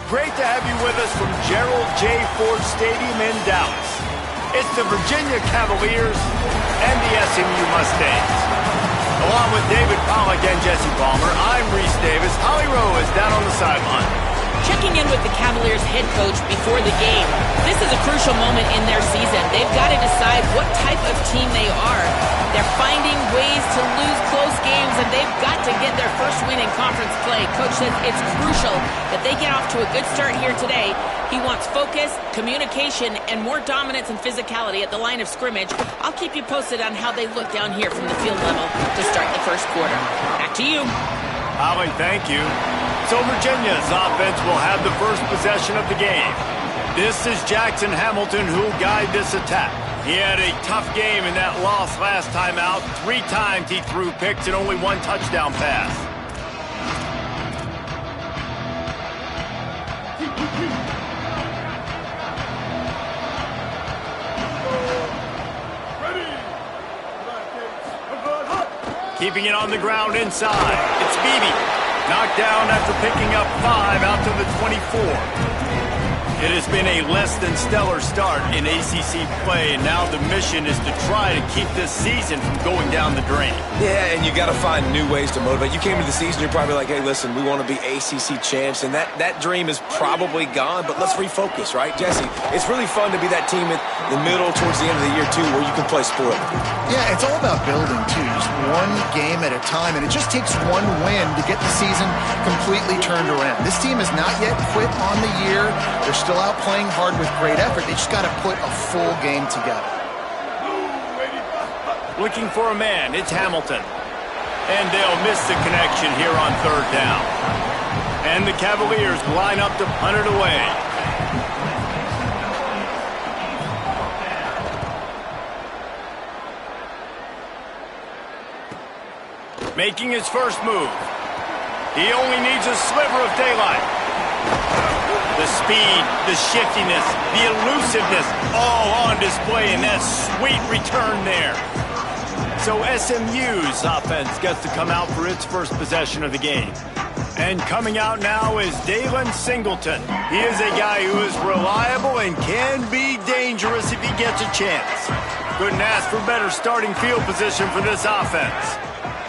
great to have you with us from Gerald J. Ford Stadium in Dallas. It's the Virginia Cavaliers and the SMU Mustangs. Along with David Pollack and Jesse Palmer, I'm Reese Davis. Holly Rowe is down on the sideline. Checking in with the Cavaliers head coach before the game. This is a crucial moment in their season. They've got to decide what type of team they are. They're finding ways to lose close games, and they've got to get their first win in conference play. Coach says it's crucial that they get off to a good start here today. He wants focus, communication, and more dominance and physicality at the line of scrimmage. I'll keep you posted on how they look down here from the field level to start the first quarter. Back to you. Holly, thank you. So Virginia's offense will have the first possession of the game. This is Jackson Hamilton who'll guide this attack. He had a tough game in that loss last time out. 3 times he threw picks and only 1 touchdown pass. Keeping it on the ground inside. It's Beebe. Knocked down after picking up 5 out to the 24. It has been a less than stellar start in ACC play, and now the mission is to try to keep this season from going down the drain. Yeah, and you got to find new ways to motivate. You came into the season, you're probably like, hey, listen, we want to be ACC champs, and that dream is probably gone, but let's refocus, right, Jesse? It's really fun to be that team in the middle towards the end of the year, too, where you can play sport. Yeah, it's all about building, too, just one game at a time, and it just takes one win to get the season completely turned around. This team has not yet quit on the year. They're still out playing hard with great effort. They just got to put a full game together. Looking for a man, it's Hamilton. And they'll miss the connection here on 3rd down. And the Cavaliers line up to punt it away. Making his first move. He only needs a sliver of daylight. The speed, the shiftiness, the elusiveness, all on display in that sweet return there. So SMU's offense gets to come out for its first possession of the game. And coming out now is Dalen Singleton. He is a guy who is reliable and can be dangerous if he gets a chance. Couldn't ask for better starting field position for this offense.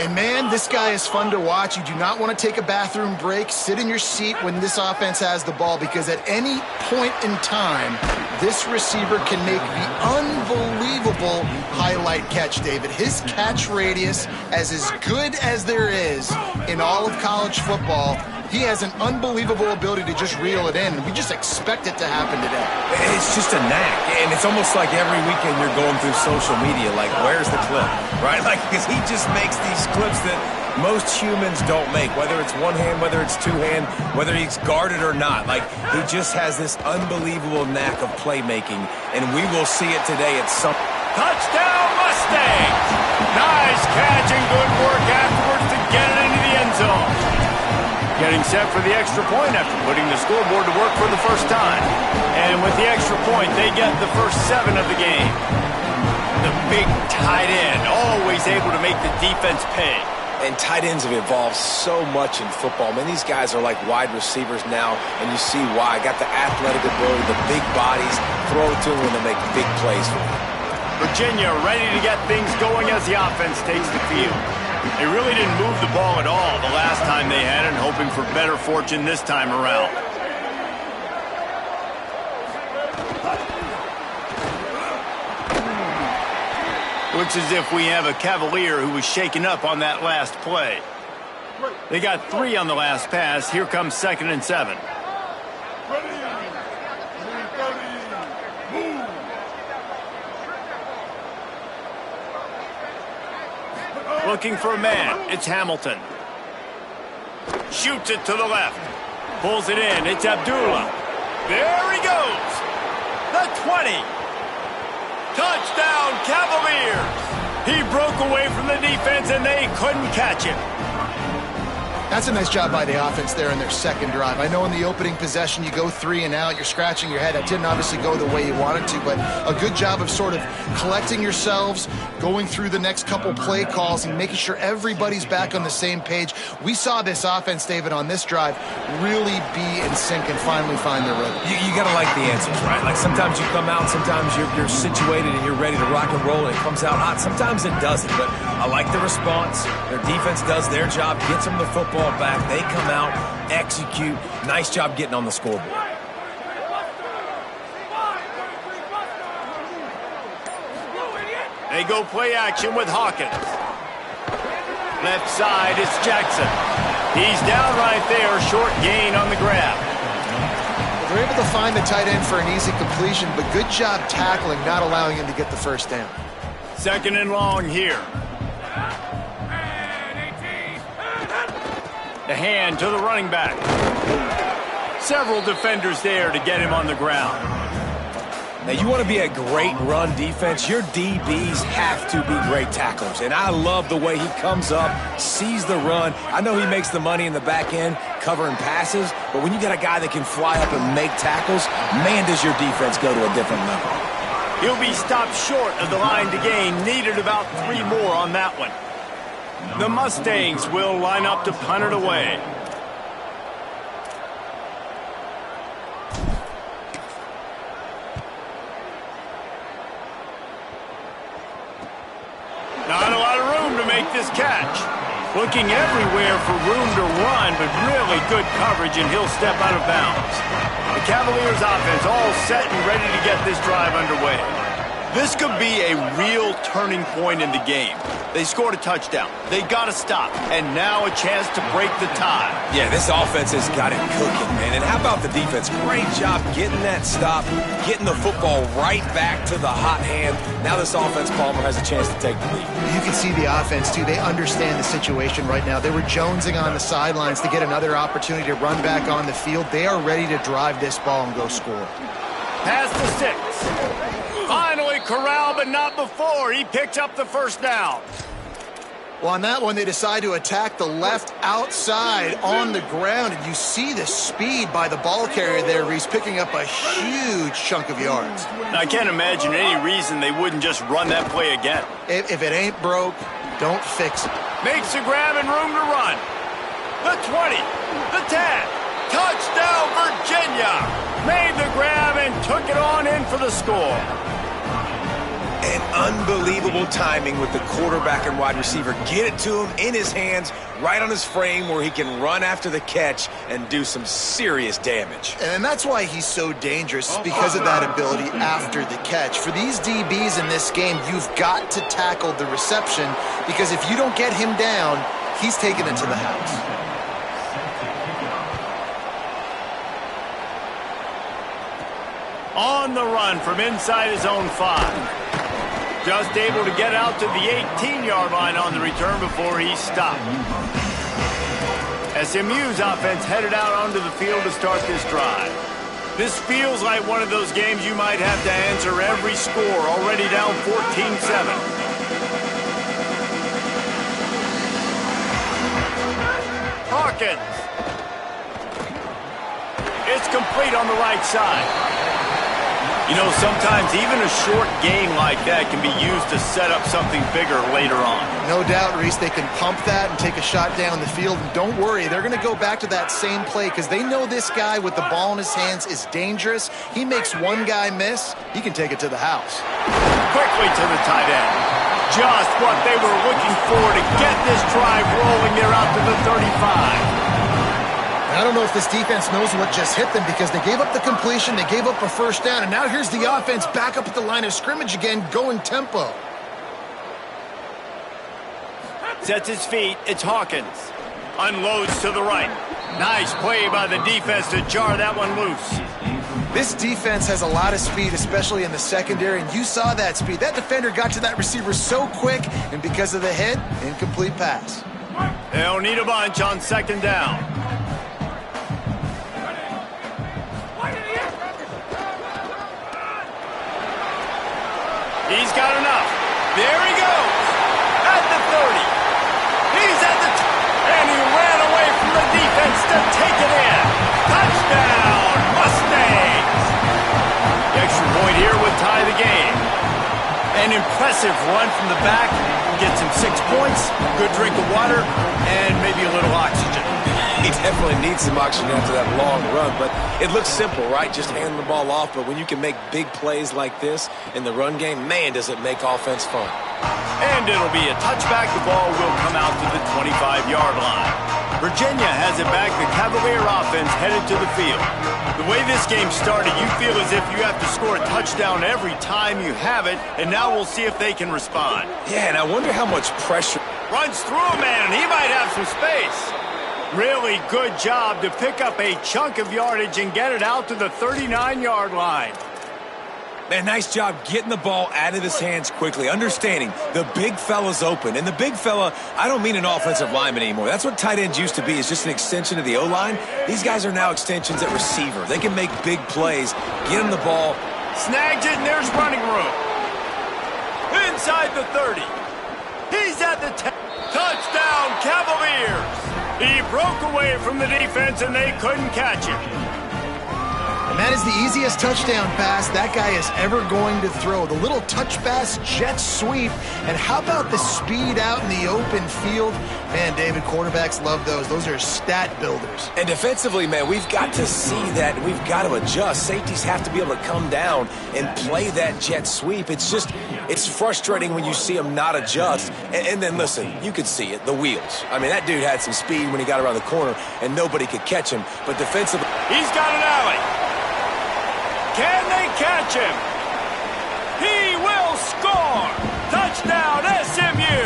And, man, this guy is fun to watch. You do not want to take a bathroom break. Sit in your seat when this offense has the ball, because at any point in time, this receiver can make the unbelievable highlight catch, David. His catch radius is as good as there is in all of college football. He has an unbelievable ability to just reel it in, and we just expect it to happen today. It's just a knack, and it's almost like every weekend you're going through social media, like, where's the clip, right? Like, because he just makes these clips that most humans don't make, whether it's one hand, whether it's two hand, whether he's guarded or not. Like, he just has this unbelievable knack of playmaking, and we will see it today at some... Touchdown, Mustangs! Nice catch and good work afterwards to get it into the end zone. Getting set for the extra point after putting the scoreboard to work for the first time. And with the extra point, they get the first 7 of the game. The big tight end, always able to make the defense pay. And tight ends have evolved so much in football. Man, these guys are like wide receivers now, and you see why. Got the athletic ability, the big bodies, throw it to them when they make big plays for them. Virginia ready to get things going as the offense takes the field. They really didn't move the ball at all the last time they had it, hoping for better fortune this time around. Looks as if we have a Cavalier who was shaken up on that last play. They got 3 on the last pass. Here comes 2nd and 7. Looking for a man. It's Hamilton. Shoots it to the left. Pulls it in. It's Abdullah. There he goes. The 20. Touchdown, Cavaliers. He broke away from the defense, and they couldn't catch him. That's a nice job by the offense there in their second drive. I know in the opening possession you go 3 and out, you're scratching your head. That didn't obviously go the way you wanted to, but a good job of sort of collecting yourselves, going through the next couple play calls and making sure everybody's back on the same page. We saw this offense, David, on this drive really be in sync and finally find their rhythm. You got to like the answers, right? Like sometimes you come out, sometimes you're situated and you're ready to rock and roll and it comes out hot. Sometimes it doesn't, but I like the response. Their defense does their job, gets them the football back. They come out, execute. Nice job getting on the scoreboard. They go play action with Hawkins. Left side, it's Jackson. He's down right there, short gain on the grab. They're able to find the tight end for an easy completion, but good job tackling, not allowing him to get the first down. 2nd and long here. The hand to the running back. Several defenders there to get him on the ground. Now, you want to be a great run defense, your DBs have to be great tacklers. And I love the way he comes up, sees the run. I know he makes the money in the back end covering passes, but when you got a guy that can fly up and make tackles, man, does your defense go to a different level. He'll be stopped short of the line to gain. Needed about 3 more on that one. The Mustangs will line up to punt it away. Not a lot of room to make this catch. Looking everywhere for room to run, but really good coverage, and he'll step out of bounds. The Cavaliers offense all set and ready to get this drive underway. This could be a real turning point in the game. They scored a touchdown. They got to stop. And now a chance to break the tie. Yeah, this offense has got it cooking, man. And how about the defense? Great job getting that stop, getting the football right back to the hot hand. Now this offense, Palmer, has a chance to take the lead. You can see the offense, too. They understand the situation right now. They were jonesing on the sidelines to get another opportunity to run back on the field. They are ready to drive this ball and go score. Past the 6. Finally corralled, but not before. He picked up the first down. Well, on that one, they decide to attack the left outside on the ground, and you see the speed by the ball carrier there, Reese, picking up a huge chunk of yards. I can't imagine any reason they wouldn't just run that play again. If it ain't broke, don't fix it. Makes a grab and room to run. The 20, the 10, touchdown Virginia. Made the grab and took it on in for the score. And unbelievable timing with the quarterback and wide receiver. Get it to him in his hands, right on his frame where he can run after the catch and do some serious damage. And that's why he's so dangerous, because of that ability after the catch. For these DBs in this game, you've got to tackle the reception, because if you don't get him down, he's taking it to the house. On the run from inside his own 5. Just able to get out to the 18-yard line on the return before he stopped. SMU's offense headed out onto the field to start this drive. This feels like one of those games you might have to answer every score, already down 14-7. Hawkins. It's complete on the right side. You know, sometimes even a short game like that can be used to set up something bigger later on. No doubt, Reese, they can pump that and take a shot down the field. And don't worry, they're going to go back to that same play because they know this guy with the ball in his hands is dangerous. He makes one guy miss, he can take it to the house. Quickly to the tight end. Just what they were looking for to get this drive rolling. They're out to the 35. I don't know if this defense knows what just hit them because they gave up the completion, they gave up a first down, and now here's the offense back up at the line of scrimmage again, going tempo. Sets his feet, it's Hawkins. Unloads to the right. Nice play by the defense to jar that one loose. This defense has a lot of speed, especially in the secondary, and you saw that speed. That defender got to that receiver so quick, and because of the hit, incomplete pass. They'll need a bunch on 2nd down. He's got enough. There he goes. At the 30. He's at the and he ran away from to take it in. Touchdown, Mustangs. The extra point here would tie the game. An impressive run from the back. Gets him 6 points, good drink of water, and maybe a little oxygen. He definitely needs some oxygen after that long run, but it looks simple, right? Just hand the ball off, but when you can make big plays like this in the run game, man, does it make offense fun. And it'll be a touchback. The ball will come out to the 25-yard line. Virginia has it back. The Cavalier offense headed to the field. The way this game started, you feel as if you have to score a touchdown every time you have it, and now we'll see if they can respond. Yeah, and I wonder how much pressure. Runs through a man, and he might have some space. Really good job to pick up a chunk of yardage and get it out to the 39-yard line. Man, nice job getting the ball out of his hands quickly, understanding the big fella's open. And the big fella, I don't mean an offensive lineman anymore. That's what tight ends used to be, is just an extension of the O-line. These guys are now extensions at receiver. They can make big plays, get him the ball. Snags it, and there's running room. Inside the 30. He's at the 10. Touchdown, Cavaliers. He broke away from the defense, and they couldn't catch him. And that is the easiest touchdown pass that guy is ever going to throw. The little touch pass, jet sweep. And how about the speed out in the open field? Man, David, quarterbacks love those. Those are stat builders. And defensively, man, we've got to see that. We've got to adjust. Safeties have to be able to come down and play that jet sweep. It's frustrating when you see him not adjust. And then, listen, you could see it, the wheels. I mean, that dude had some speed when he got around the corner, and nobody could catch him. But defensively, he's got an alley. Can they catch him? He will score! Touchdown, SMU!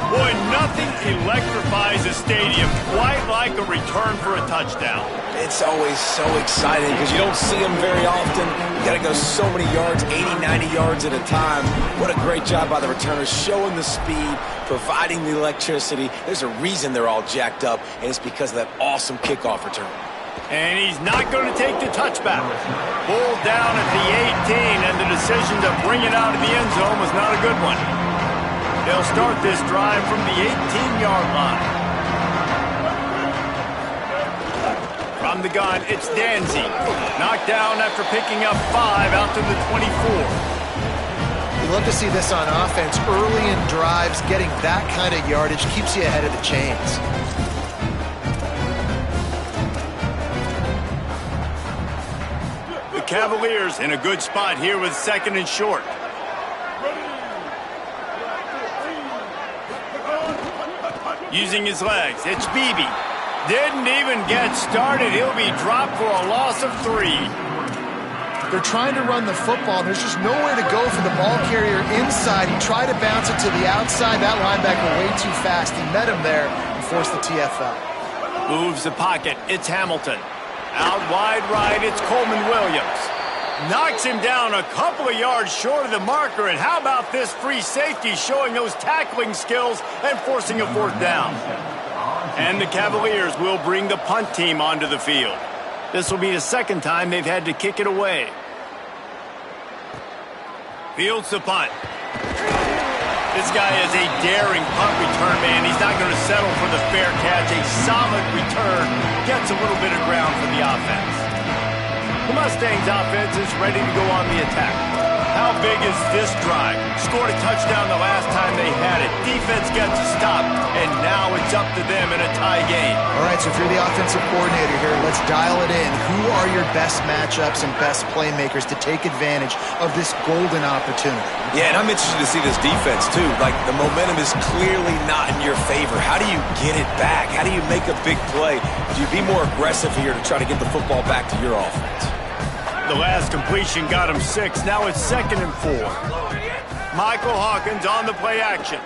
Boy, nothing electrifies a stadium quite like a return for a touchdown. It's always so exciting because you don't see them very often. You got to go so many yards, 80, 90 yards at a time. What a great job by the returners, showing the speed, providing the electricity. There's a reason they're all jacked up, and it's because of that awesome kickoff return. And he's not going to take the touchback. Pulled down at the 18, and the decision to bring it out of the end zone was not a good one. They'll start this drive from the 18-yard line. From the gun, it's Danzy. Knocked down after picking up 5 out to the 24. You love to see this on offense. Early in drives, getting that kind of yardage keeps you ahead of the chains. Cavaliers in a good spot here with 2nd and short. Using his legs, it's Beebe. Didn't even get started. He'll be dropped for a loss of 3. They're trying to run the football. There's just nowhere to go for the ball carrier inside. He tried to bounce it to the outside. That linebacker way too fast. He met him there and forced the TFL. Moves the pocket. It's Hamilton. Out wide right, it's Coleman Williams. Knocks him down a couple of yards short of the marker, and how about this free safety showing those tackling skills and forcing a 4th down. And the Cavaliers will bring the punt team onto the field. This will be the 2nd time they've had to kick it away. Fields the punt. This guy is a daring punt return man. He's not going to settle for the fair catch. A solid return gets a little bit of ground for the offense. The Mustangs offense is ready to go on the attack. How big is this drive? Scored a touchdown the last time they had it. Defense gets a stop, and now it's up to them in a tie game. All right, so if you're the offensive coordinator here, let's dial it in. Who are your best matchups and best playmakers to take advantage of this golden opportunity? Yeah, and I'm interested to see this defense, too. Like, the momentum is clearly not in your favor. How do you get it back? How do you make a big play? Do you be more aggressive here to try to get the football back to your offense? The last completion got him 6. Now it's 2nd and 4. Michael Hawkins on the play action.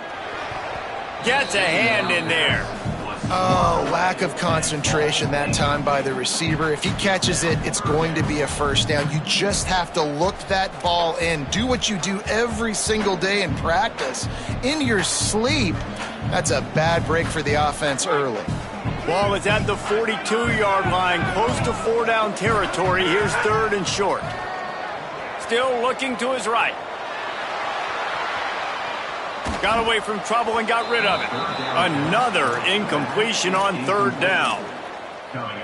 Gets a hand in there. Oh, lack of concentration that time by the receiver. If he catches it, it's going to be a 1st down. You just have to look that ball in. Do what you do every single day in practice. In your sleep, that's a bad break for the offense early. Ball is at the 42-yard line, close to 4-down territory. Here's 3rd and short. Still looking to his right. Got away from trouble and got rid of it. Another incompletion on 3rd down.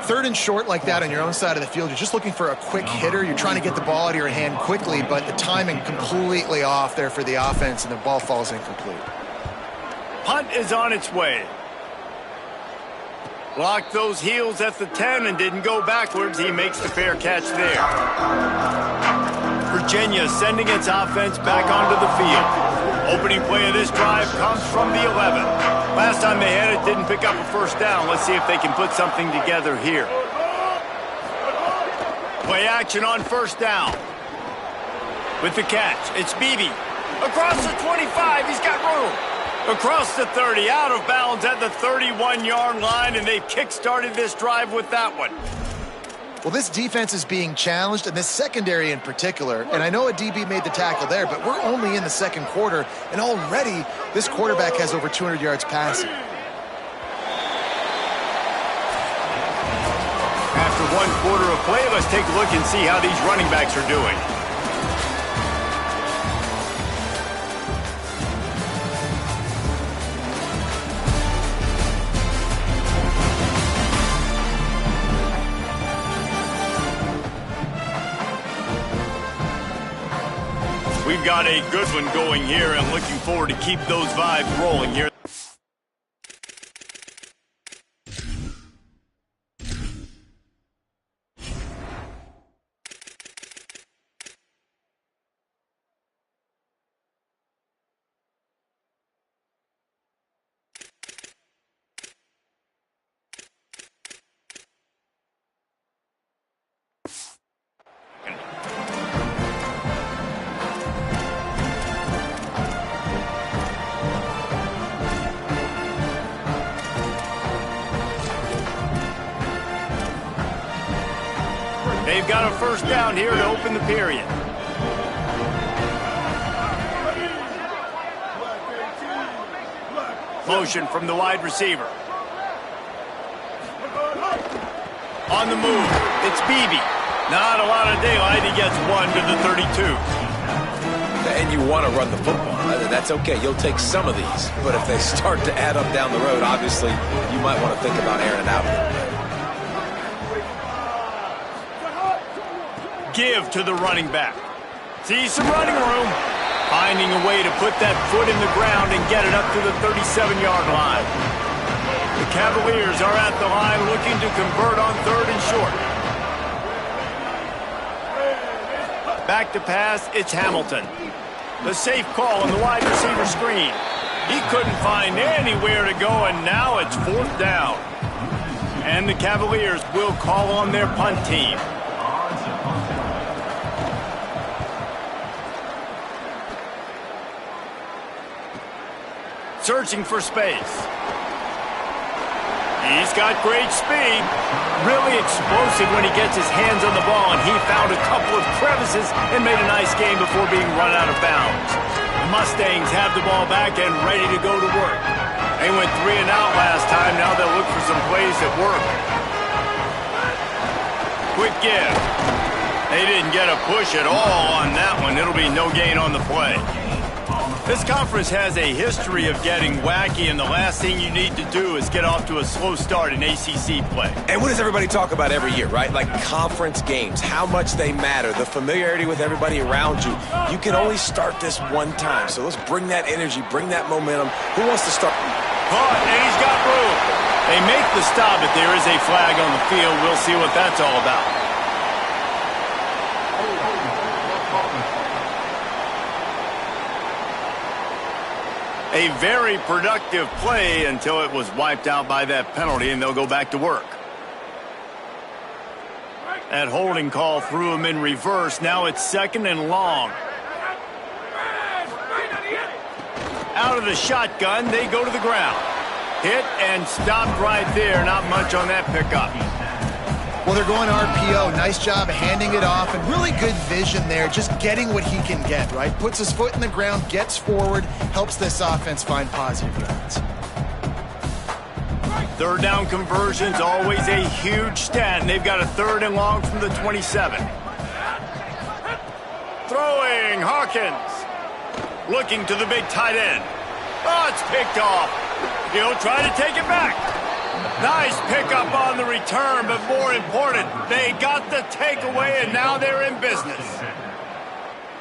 Third and short like that on your own side of the field, you're just looking for a quick hitter. You're trying to get the ball out of your hand quickly, but the timing completely off there for the offense, and the ball falls incomplete. Punt is on its way. Blocked those heels at the 10 and didn't go backwards. He makes the fair catch there. Virginia sending its offense back onto the field. Opening play of this drive comes from the 11. Last time they had it, didn't pick up a first down. Let's see if they can put something together here. Play action on first down. With the catch, it's Beebe. Across the 25, he's got room. Across the 30, out of bounds at the 31-yard line, and they've kick-started this drive with that one. Well, this defense is being challenged, and this secondary in particular, and I know a DB made the tackle there, but we're only in the second quarter, and already this quarterback has over 200 yards passing. After one quarter of play, let's take a look and see how these running backs are doing. We've got a good one going here, and looking forward to keep those vibes rolling here. They've got a first down here to open the period. Motion from the wide receiver. On the move, it's Beebe. Not a lot of daylight. He gets one to the 32. And you want to run the football. That's okay. You'll take some of these. But if they start to add up down the road, obviously, you might want to think about airing it out a little bit. Give to the running back. See some running room. Finding a way to put that foot in the ground and get it up to the 37-yard line. The Cavaliers are at the line looking to convert on third and short. Back to pass, it's Hamilton. The safe call on the wide receiver screen. He couldn't find anywhere to go, and now it's fourth down. And the Cavaliers will call on their punt team. Searching for space. He's got great speed. Really explosive when he gets his hands on the ball, and he found a couple of crevices and made a nice game before being run out of bounds. The Mustangs have the ball back and ready to go to work. They went 3 and out last time. Now they'll look for some plays that work. Quick give. They didn't get a push at all on that one. It'll be no gain on the play. This conference has a history of getting wacky, and the last thing you need to do is get off to a slow start in ACC play. And what does everybody talk about every year, right? Like conference games, how much they matter, the familiarity with everybody around you. You can only start this one time, so let's bring that energy, bring that momentum. Who wants to start? Caught, and he's got room. They make the stop, but there is a flag on the field. We'll see what that's all about. A very productive play until it was wiped out by that penalty, and they'll go back to work. That holding call threw him in reverse. Now it's second and long. Out of the shotgun, they go to the ground. Hit and stopped right there. Not much on that pickup. Well, they're going RPO. Nice job handing it off, and really good vision there, just getting what he can get, right? Puts his foot in the ground, gets forward, helps this offense find positive yards. Third down conversions, always a huge stat, and they've got a third and long from the 27. Throwing, Hawkins. Looking to the big tight end. Oh, it's picked off. He'll try to take it back. Nice pickup on the return, but more important, they got the takeaway, and now they're in business.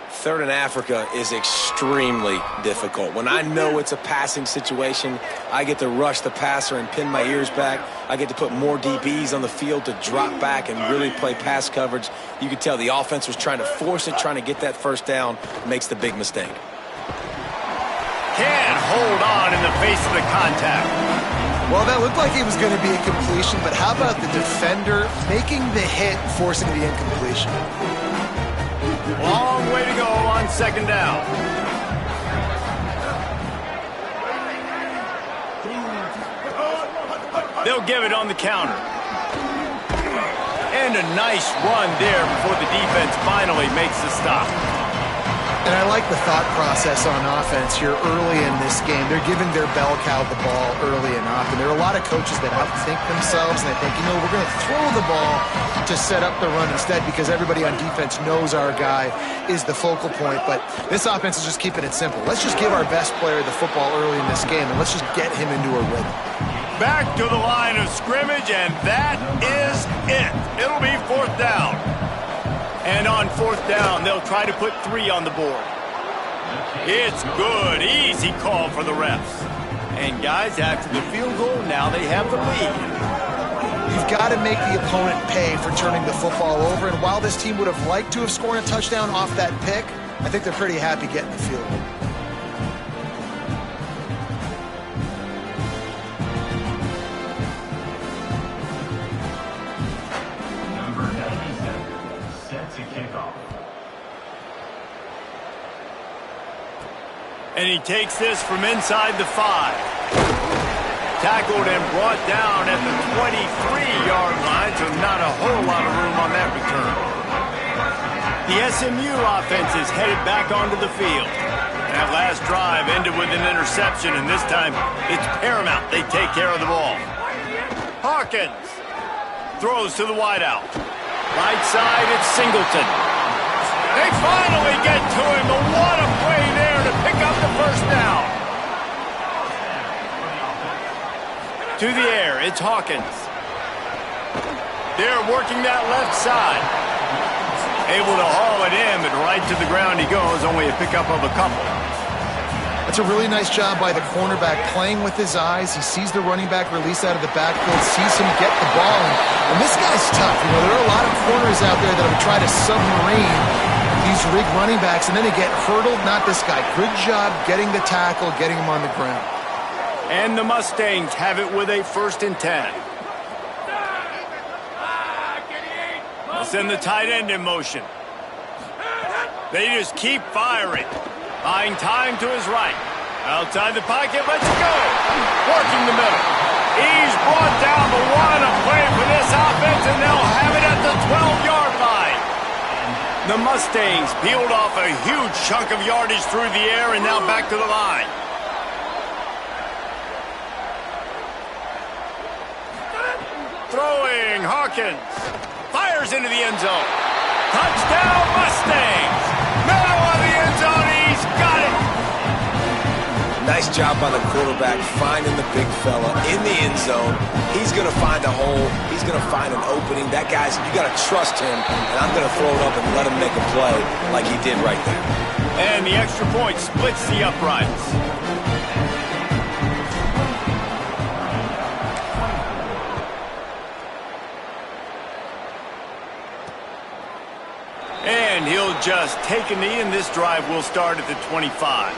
Third in Africa is extremely difficult. When I know it's a passing situation, I get to rush the passer and pin my ears back. I get to put more DBs on the field to drop back and really play pass coverage. You can tell the offense was trying to force it, trying to get that first down, makes the big mistake. Can't hold on in the face of the contact. Well, that looked like it was going to be a completion, but how about the defender making the hit, forcing the incompletion? Long way to go on second down. They'll give it on the counter. And a nice run there before the defense finally makes the stop. And I like the thought process on offense here early in this game. They're giving their bell cow the ball early and often. There are a lot of coaches that outthink themselves, and they think, we're going to throw the ball to set up the run instead because everybody on defense knows our guy is the focal point. But this offense is just keeping it simple. Let's just give our best player the football early in this game, and let's just get him into a rhythm. Back to the line of scrimmage, and that is it. It'll be fourth down. And on fourth down, they'll try to put 3 on the board. It's good. Easy call for the refs. And guys, after the field goal, now they have the lead. You've got to make the opponent pay for turning the football over. And while this team would have liked to have scored a touchdown off that pick, I think they're pretty happy getting the field goal. And he takes this from inside the 5. Tackled and brought down at the 23-yard line, so not a whole lot of room on that return. The SMU offense is headed back onto the field. That last drive ended with an interception, and this time it's paramount they take care of the ball. Hawkins throws to the wideout. Right side, it's Singleton. They finally get to him, but what a play there to pick up the first down. To the air, it's Hawkins. They're working that left side. Able to haul it in, but right to the ground he goes, only a pickup of a couple. That's a really nice job by the cornerback, playing with his eyes. He sees the running back release out of the backfield, sees him get the ball. And this guy's tough. There are a lot of corners out there that would try to submarine these rig running backs, and then they get hurdled. Not this guy. Good job getting the tackle, getting him on the ground. And the Mustangs have it with a 1st and 10. They'll send the tight end in motion. They just keep firing. Buying time to his right. Outside the pocket, let's go. Working the middle. He's brought down, but what a play for this offense, and they'll have it at the 12-yard line. The Mustangs peeled off a huge chunk of yardage through the air and now back to the line. Throwing, Hawkins. Fires into the end zone. Touchdown, Mustangs. Middle of the end zone, he's got it. Nice job by the quarterback finding the big fella in the end zone. He's going to find a hole. He's going to find an opening. That guy's, you got to trust him, and I'm going to throw it up and let him make a play like he did right there. And the extra point splits the uprights. And he'll just take a knee, and this drive will start at the 25.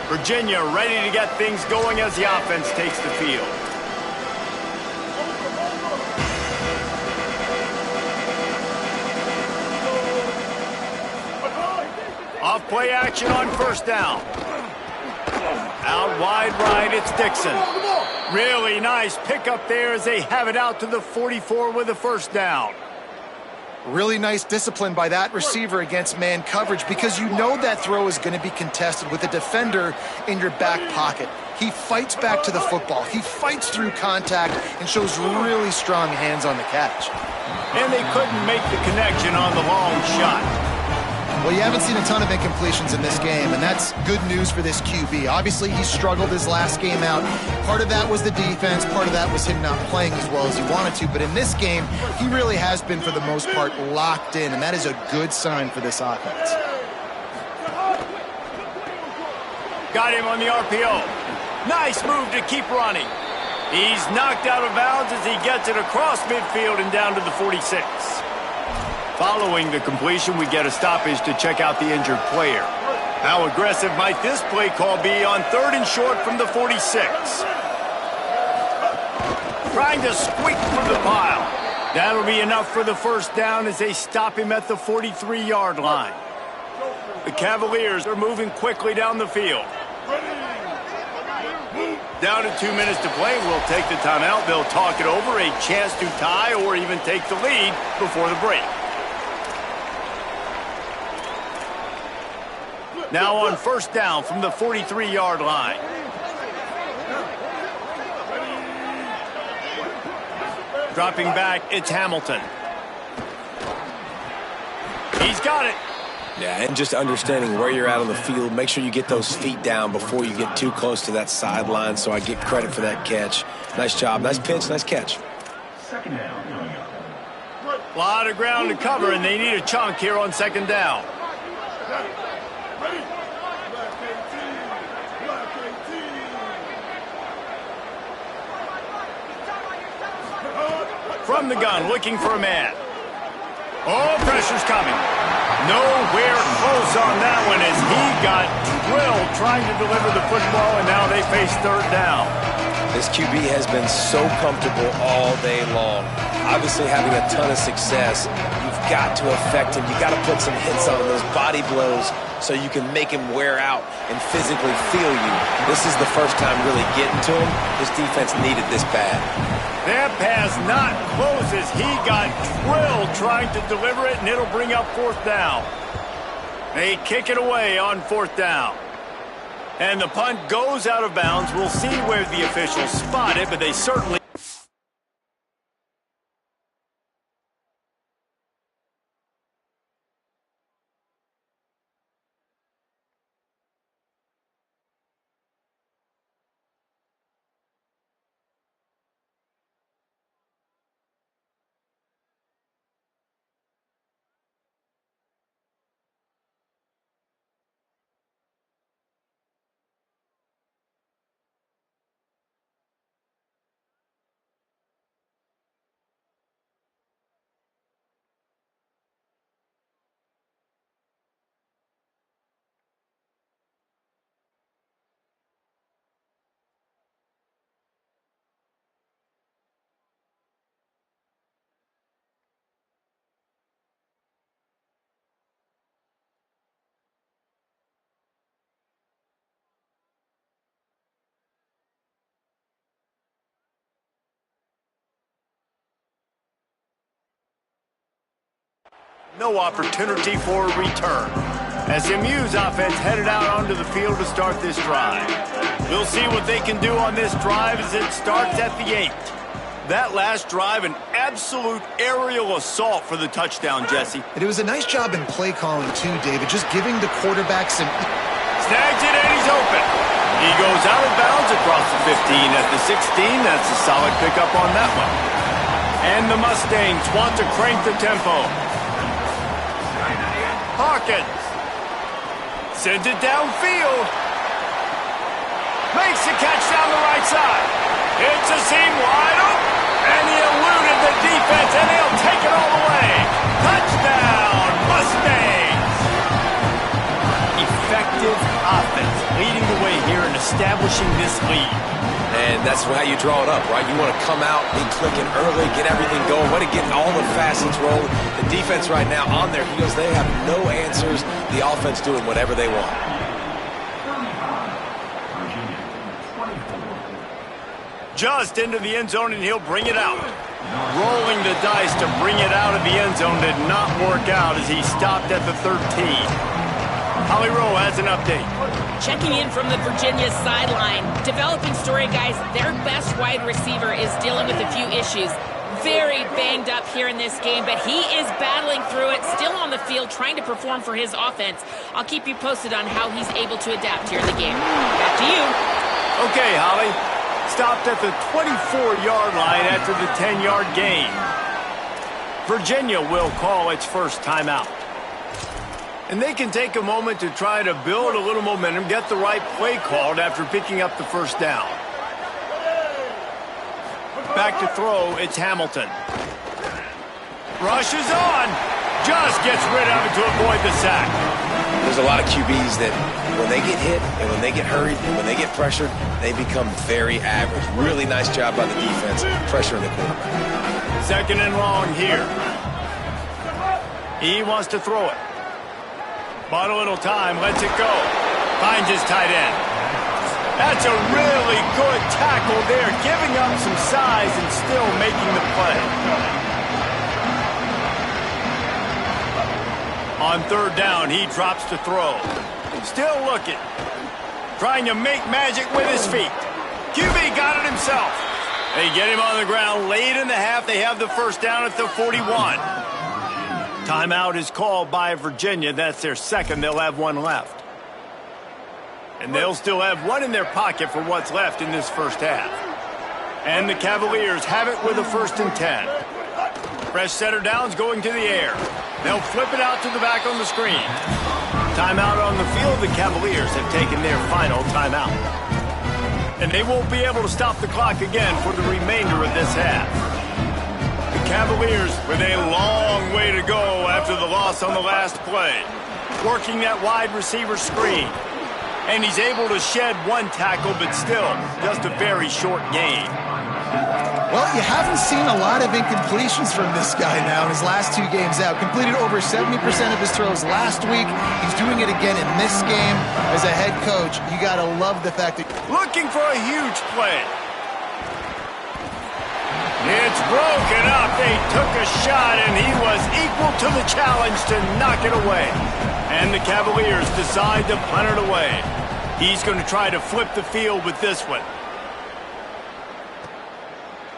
Virginia ready to get things going as the offense takes the field. Off play action on first down. Out wide right, it's Dixon. Really nice pickup there as they have it out to the 44 with a first down. Really nice discipline by that receiver against man coverage, because you know that throw is going to be contested with a defender in your back pocket. He fights back to the football. He fights through contact and shows really strong hands on the catch. And they couldn't make the connection on the long shot. Well, you haven't seen a ton of incompletions in this game, and that's good news for this QB. Obviously, he struggled his last game out. Part of that was the defense. Part of that was him not playing as well as he wanted to. But in this game, he really has been, for the most part, locked in, and that is a good sign for this offense. Got him on the RPO. Nice move to keep running. He's knocked out of bounds as he gets it across midfield and down to the 46. Following the completion, we get a stoppage to check out the injured player. How aggressive might this play call be on 3rd and short from the 46? Trying to squeak through the pile. That'll be enough for the first down as they stop him at the 43-yard line. The Cavaliers are moving quickly down the field. Down to 2 minutes to play. We'll take the timeout. They'll talk it over. A chance to tie or even take the lead before the break. Now on first down from the 43-yard line. Dropping back, it's Hamilton. He's got it. Yeah, and just understanding where you're at on the field. Make sure you get those feet down before you get too close to that sideline, so I get credit for that catch. Nice job. Nice pinch. Nice catch. A lot of ground to cover, and they need a chunk here on second down. From the gun, looking for a man. Oh, pressure's coming. Nowhere close on that one as he got drilled trying to deliver the football, and now they face third down. This QB has been so comfortable all day long. Obviously having a ton of success. You've got to affect him. You've got to put some hits on those body blows so you can make him wear out and physically feel you. This is the first time really getting to him. This defense needed this bad. That pass not close as he got drilled trying to deliver it, and it'll bring up fourth down. They kick it away on fourth down. And the punt goes out of bounds. We'll see where the officials spot it, but they certainly... No opportunity for a return. As the MU's offense headed out onto the field to start this drive. We'll see what they can do on this drive as it starts at the 8. That last drive, an absolute aerial assault for the touchdown, Jesse. And it was a nice job in play calling, too, David, just giving the quarterback some... Snags it and he's open. He goes out of bounds across the 15 at the 16. That's a solid pickup on that one. And the Mustangs want to crank the tempo. Hawkins sends it downfield. Makes the catch down the right side. It's a seam wide open. And he eluded the defense, and he'll take it all the way. Touchdown, Mustangs! Effective offense leading the way here and establishing this lead. And that's how you draw it up, right? You want to come out, be clicking early, get everything going, want to get all the facets rolling. The defense right now on their heels, they have no answers. The offense doing whatever they want. Just into the end zone, and he'll bring it out. Rolling the dice to bring it out of the end zone did not work out as he stopped at the 13. Holly Rowe has an update. Checking in from the Virginia sideline. Developing story, guys. Their best wide receiver is dealing with a few issues. very banged up here in this game, but he is battling through it, still on the field, trying to perform for his offense. I'll keep you posted on how he's able to adapt here in the game. Back to you. Okay, Holly. Stopped at the 24-yard line after the 10-yard gain. Virginia will call its first timeout. And they can take a moment to try to build a little momentum, get the right play called after picking up the first down. Back to throw, it's Hamilton. Rushes on. Just gets rid of it to avoid the sack. There's a lot of QBs that when they get hit and when they get hurried and when they get pressured, they become very average. Really nice job by the defense, pressuring the quarterback. Second and long here. He wants to throw it. Bought a little time, lets it go. Finds his tight end. That's a really good tackle there, giving up some size and still making the play. On third down, he drops to throw. Still looking. Trying to make magic with his feet. QB got it himself. They get him on the ground late in the half. They have the first down at the 41. Timeout is called by Virginia. That's their second. They'll have one left. And they'll still have one in their pocket for what's left in this first half. And the Cavaliers have it with a 1st and 10. Fresh setter downs going to the air. They'll flip it out to the back on the screen. Timeout on the field. The Cavaliers have taken their final timeout. And they won't be able to stop the clock again for the remainder of this half. The Cavaliers with a long way to go after the loss on the last play. Working that wide receiver screen. And he's able to shed one tackle, but still just a very short gain. Well, you haven't seen a lot of incompletions from this guy now in his last 2 games out. Completed over 70% of his throws last week. He's doing it again in this game. As a head coach, you got to love the fact that... Looking for a huge play. It's broken up. They took a shot, and he was equal to the challenge to knock it away. And the Cavaliers decide to punt it away. He's going to try to flip the field with this one.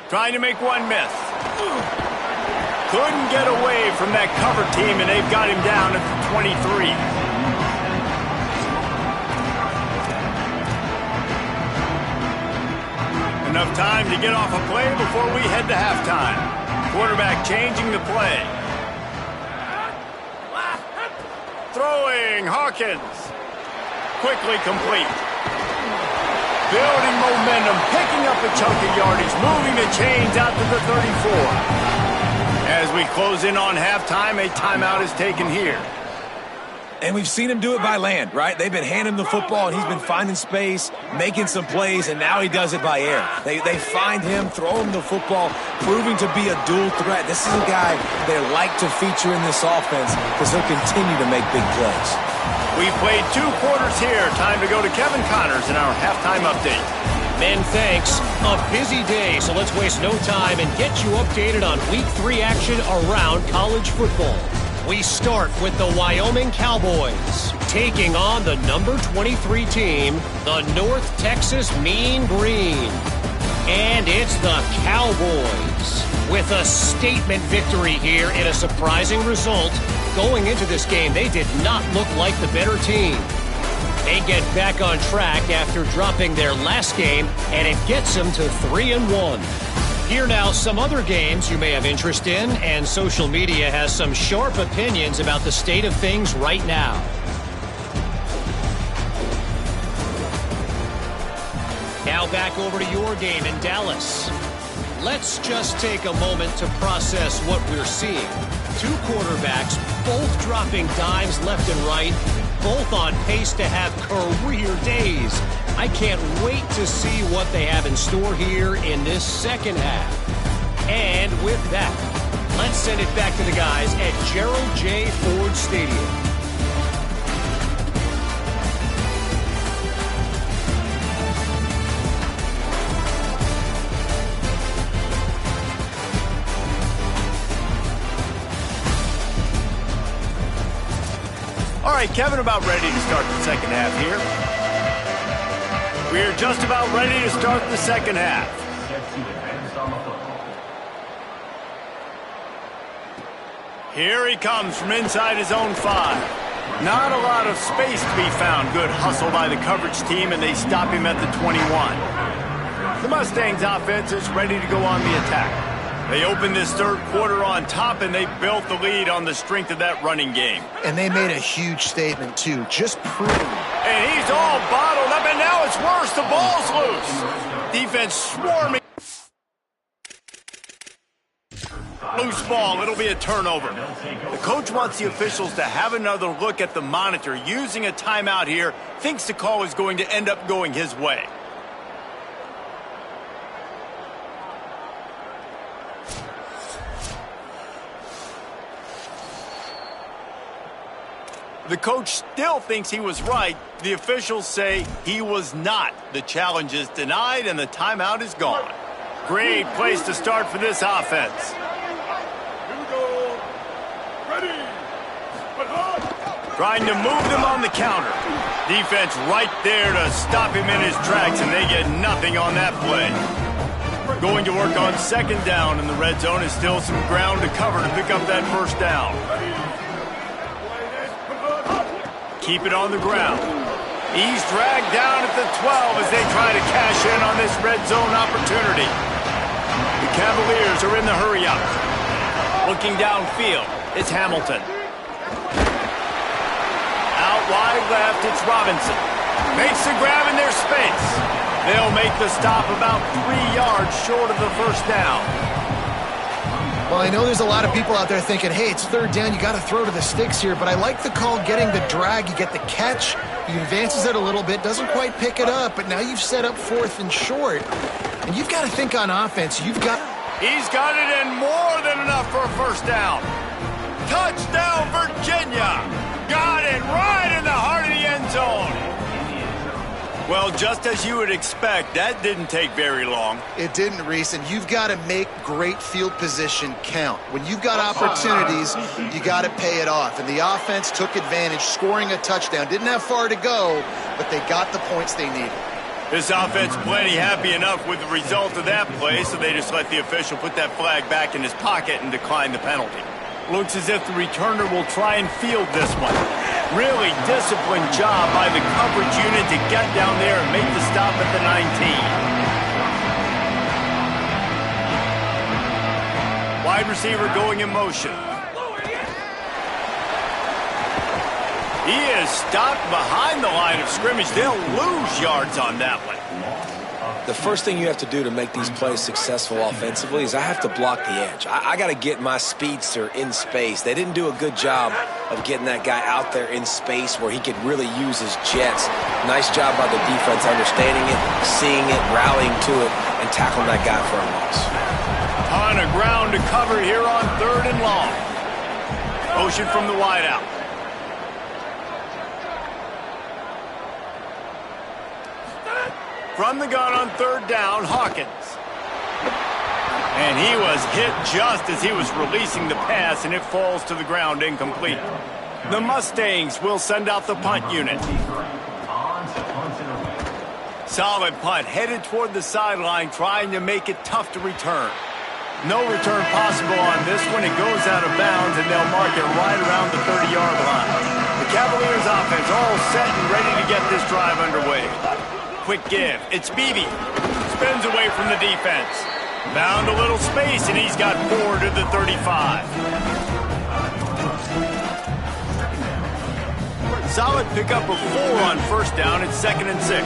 Trying to make one miss. Couldn't get away from that cover team, and they've got him down at the 23. Enough time to get off a play before we head to halftime. Quarterback changing the play. Throwing, Hawkins. Quickly complete. Building momentum, picking up a chunk of yardage, moving the chains out to the 34. As we close in on halftime, a timeout is taken here. And we've seen him do it by land, right? They've been handing him the football, and he's been finding space, making some plays, and now he does it by air. They find him, throw him the football, proving to be a dual threat. This is a guy they like to feature in this offense because he'll continue to make big plays. We played 2 quarters here. Time to go to Kevin Connors in our halftime update. Men, thanks. A busy day, so let's waste no time and get you updated on Week 3 action around college football. We start with the Wyoming Cowboys, taking on the number 23 team, the North Texas Mean Green. And it's the Cowboys with a statement victory here in a surprising result. Going into this game, they did not look like the better team. They get back on track after dropping their last game, and it gets them to 3-1. Here now, some other games you may have interest in, and social media has some sharp opinions about the state of things right now. Now back over to your game in Dallas. Let's just take a moment to process what we're seeing. 2 quarterbacks, both dropping dimes left and right, both on pace to have career days. I can't wait to see what they have in store here in this second half. And with that, let's send it back to the guys at Gerald J. Ford Stadium. All right, Kevin, about ready to start the second half here. We're just about ready to start the second half. Here he comes from inside his own 5. Not a lot of space to be found. Good hustle by the coverage team, and they stop him at the 21. The Mustangs offense is ready to go on the attack. They opened this third quarter on top, and they built the lead on the strength of that running game. And they made a huge statement, too. Just proving. And he's all bottled up, and now it's worse. The ball's loose. Defense swarming. Loose ball. It'll be a turnover. The coach wants the officials to have another look at the monitor. Using a timeout here, thinks the call is going to end up going his way. The coach still thinks he was right. The officials say he was not. The challenge is denied, and the timeout is gone. Great place to start for this offense. Trying to move them on the counter. Defense right there to stop him in his tracks, and they get nothing on that play. Going to work on second down, and the red zone is still some ground to cover to pick up that first down. Keep it on the ground. He's dragged down at the 12 as they try to cash in on this red zone opportunity. The Cavaliers are in the hurry-up. Looking downfield, it's Hamilton. Out wide left, it's Robinson. Makes the grab in their space. They'll make the stop about 3 yards short of the first down. Well, I know there's a lot of people out there thinking, hey, it's third down, you got to throw to the sticks here, but I like the call getting the drag. You get the catch, he advances it a little bit, doesn't quite pick it up, but now you've set up 4th and short. And you've got to think on offense. He's got it in more than enough for a first down. Touchdown, Virginia. Got it right in the heart of the end zone. Well, just as you would expect, that didn't take very long. It didn't, Reese, and you've got to make great field position count. When you've got opportunities, you got to pay it off. And the offense took advantage, scoring a touchdown. Didn't have far to go, but they got the points they needed. This offense plenty happy enough with the result of that play, so they just let the official put that flag back in his pocket and decline the penalty. Looks as if the returner will try and field this one. Really disciplined job by the coverage unit to get down there and make the stop at the 19. Wide receiver going in motion. He is stopped behind the line of scrimmage. They'll lose yards on that one. The first thing you have to do to make these plays successful offensively is I have to block the edge. I got to get my speedster in space. They didn't do a good job of getting that guy out there in space where he could really use his jets. Nice job by the defense understanding it, seeing it, rallying to it, and tackling that guy for a loss. Ton of ground to cover here on 3rd and long. Motion from the wideout. From the gun on 3rd down, Hawkins. And he was hit just as he was releasing the pass, and it falls to the ground incomplete. The Mustangs will send out the punt unit. Solid punt, headed toward the sideline, trying to make it tough to return. No return possible on this one. It goes out of bounds, and they'll mark it right around the 30-yard line. The Cavaliers offense all set and ready to get this drive underway. Quick give. It's Beebe. Spins away from the defense. Found a little space, and he's got 4 to the 35. Solid pickup of 4 on first down. It's 2nd and 6.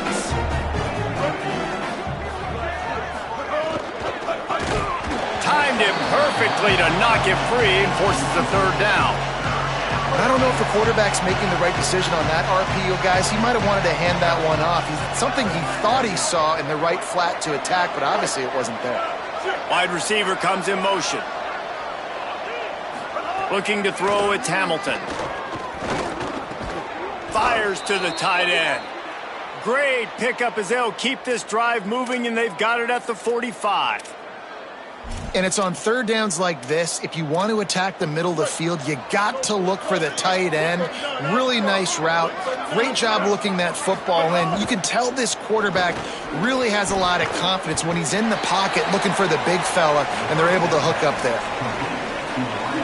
Timed it perfectly to knock it free and forces the 3rd down. I don't know if the quarterback's making the right decision on that RPO, guys. He might have wanted to hand that one off. Something he thought he saw in the right flat to attack, but obviously it wasn't there. Wide receiver comes in motion. Looking to throw, it's Hamilton. Fires to the tight end. Great pickup as they'll keep this drive moving, and they've got it at the 45. And it's on 3rd downs like this. If you want to attack the middle of the field, you got to look for the tight end. Really nice route. Great job looking that football in. You can tell this quarterback really has a lot of confidence when he's in the pocket looking for the big fella, and they're able to hook up there.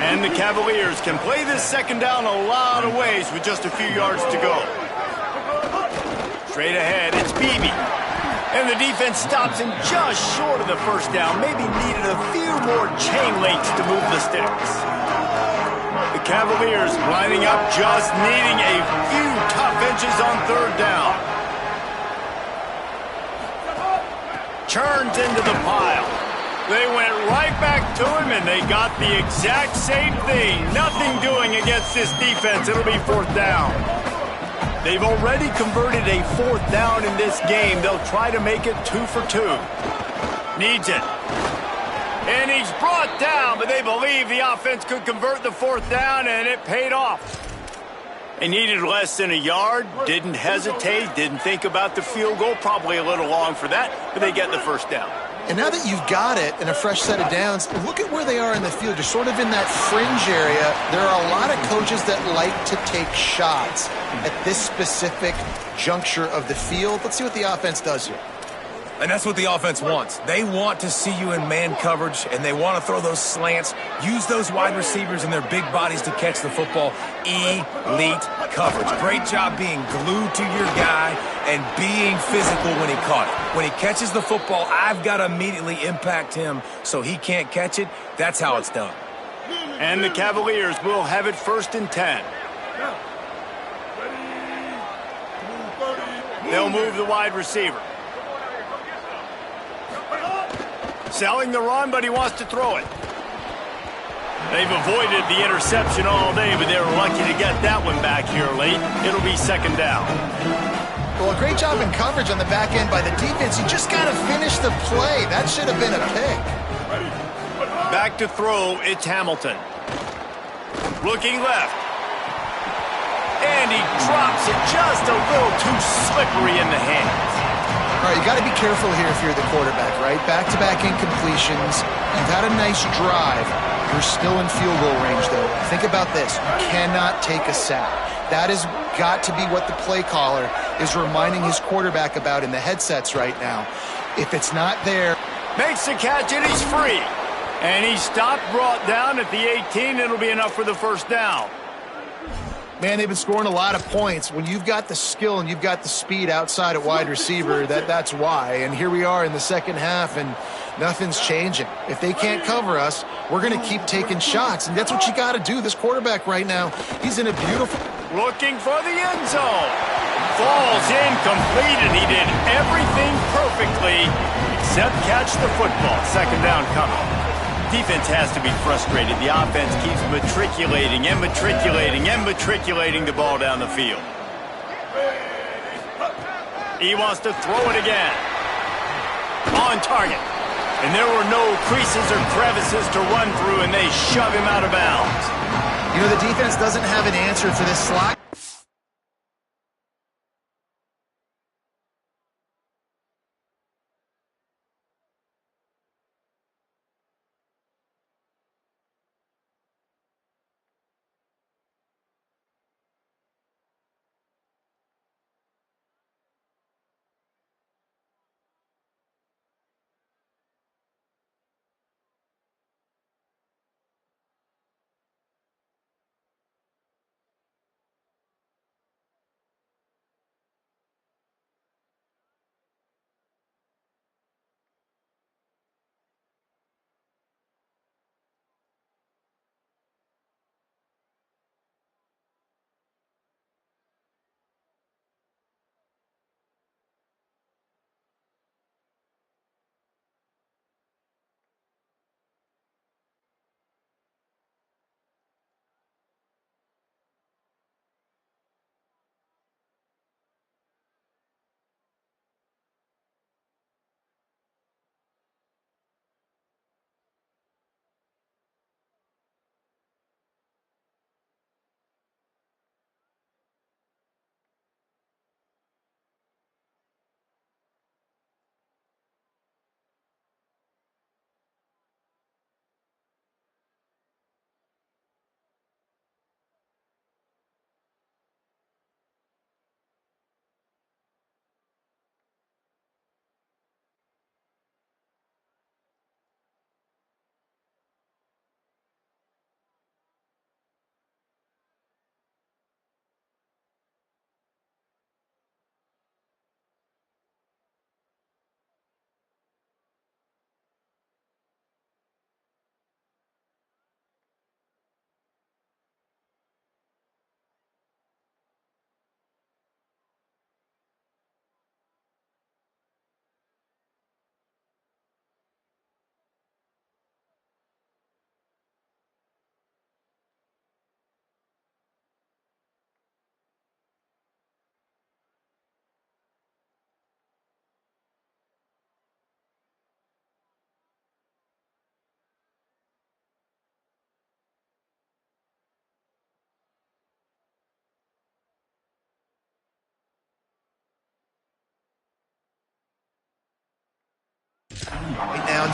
And the Cavaliers can play this second down a lot of ways with just a few yards to go. Straight ahead, it's Beebe. And the defense stops him just short of the first down. Maybe needed a few more chain links to move the sticks. The Cavaliers lining up, just needing a few tough inches on third down. Churns into the pile. They went right back to him, and they got the exact same thing. Nothing doing against this defense. It'll be fourth down. They've already converted a fourth down in this game. They'll try to make it 2 for 2. Needs it. And he's brought down, but they believe the offense could convert the fourth down, and it paid off. They needed less than a yard, didn't hesitate, didn't think about the field goal. Probably a little long for that, but they get the first down. And now that you've got it and a fresh set of downs, look at where they are in the field. You're sort of in that fringe area. There are a lot of coaches that like to take shots at this specific juncture of the field. Let's see what the offense does here. And that's what the offense wants. They want to see you in man coverage, and they want to throw those slants, use those wide receivers and their big bodies to catch the football. Elite coverage. Great job being glued to your guy and being physical when he caught it. When he catches the football, I've got to immediately impact him so he can't catch it. That's how it's done. And the Cavaliers will have it 1st and 10. They'll move the wide receiver. Selling the run, but he wants to throw it. They've avoided the interception all day, but they were lucky to get that one back here late. It'll be 2nd down. Well, a great job in coverage on the back end by the defense. You just got to finish the play. That should have been a pick. Back to throw, it's Hamilton. Looking left. And he drops it just a little too slippery in the hands. All right, you got to be careful here if you're the quarterback, right? Back-to-back incompletions. You've had a nice drive. You're still in field goal range, though. Think about this. You cannot take a sack. That has got to be what the play caller is reminding his quarterback about in the headsets right now. If it's not there... Makes the catch, and he's free. And he's stopped, brought down at the 18. It'll be enough for the first down. Man, they've been scoring a lot of points. When you've got the skill and you've got the speed outside at wide receiver, that's why. And here we are in the second half, and nothing's changing. If they can't cover us, we're going to keep taking shots, and that's what you got to do. This quarterback right now, he's in a beautiful... Looking for the end zone. Falls incomplete, and he did everything perfectly except catch the football. 2nd down coming. Defense has to be frustrated. The offense keeps matriculating and matriculating and matriculating the ball down the field. He wants to throw it again. On target. And there were no creases or crevices to run through, and they shove him out of bounds. You know, the defense doesn't have an answer for this slot.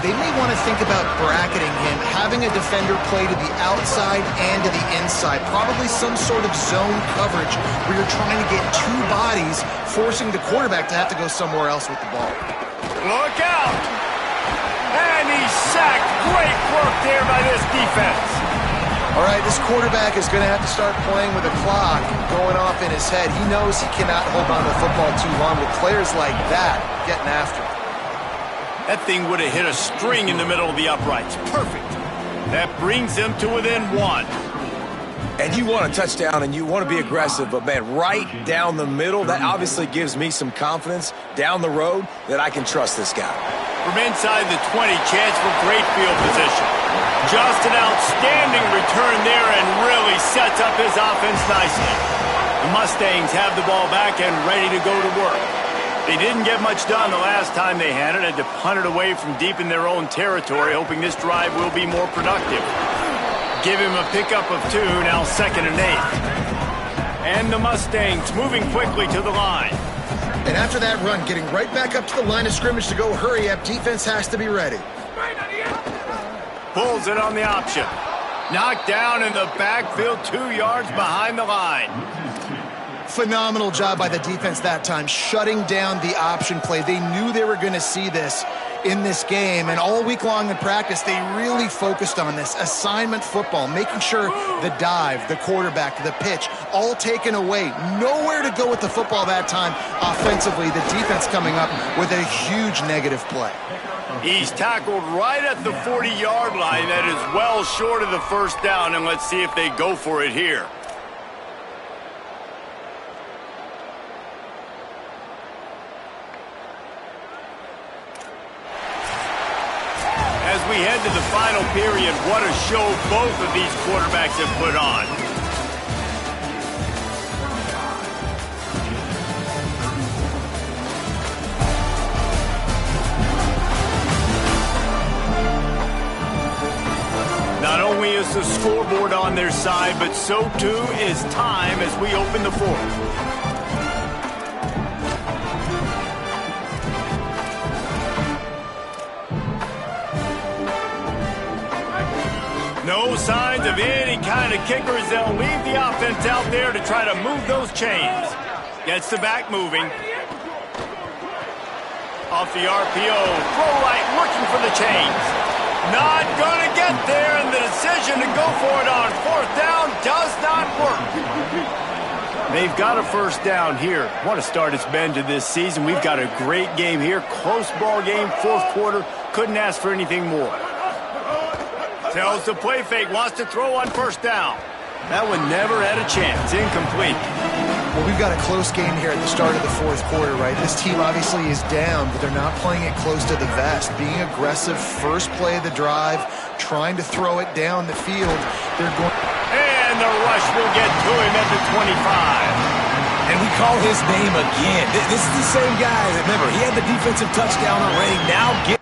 they may want to think about bracketing him, having a defender play to the outside and to the inside. Probably some sort of zone coverage where you're trying to get two bodies, forcing the quarterback to have to go somewhere else with the ball. Look out! And he's sacked. Great work there by this defense. All right, this quarterback is going to have to start playing with a clock going off in his head. He knows he cannot hold on to the football too long with players like that getting after him. That thing would have hit a string in the middle of the uprights. Perfect. That brings them to within one. And you want a touchdown and you want to be aggressive, but man, right down the middle, that obviously gives me some confidence down the road that I can trust this guy. From inside the 20, chance for great field position. Just an outstanding return there and really sets up his offense nicely. The Mustangs have the ball back and ready to go to work. They didn't get much done the last time they had it. Had to punt it away from deep in their own territory, hoping this drive will be more productive. Give him a pickup of 2, now 2nd and 8. And the Mustangs moving quickly to the line. And after that run, getting right back up to the line of scrimmage to go hurry up, defense has to be ready. Pulls it on the option. Knocked down in the backfield, 2 yards behind the line. Phenomenal job by the defense that time, shutting down the option play. They knew they were going to see this in this game, and all week long in practice, they really focused on this assignment football, making sure the dive, the quarterback, the pitch, all taken away. Nowhere to go with the football that time offensively. The defense coming up with a huge negative play. He's tackled right at the 40-yard line. That is well short of the first down, and let's see if they go for it here. As we head to the final period, what a show both of these quarterbacks have put on. Not only is the scoreboard on their side, but so too is time as we open the fourth. No signs of any kind of kickers. They'll leave the offense out there to try to move those chains. Gets the back moving. Off the RPO. Throw right, looking for the chains. Not going to get there, and the decision to go for it on 4th down does not work. They've got a first down here. What a start it's been to this season. We've got a great game here. Close ball game, 4th quarter. Couldn't ask for anything more. Tells the play fake, wants to throw on 1st down. That one never had a chance. Incomplete. Well, we've got a close game here at the start of the 4th quarter, right? This team obviously is down, but they're not playing it close to the vest. Being aggressive, first play of the drive, trying to throw it down the field. They're going. And the rush will get to him at the 25. And we call his name again. This is the same guy. Remember, he had the defensive touchdown already. Now get.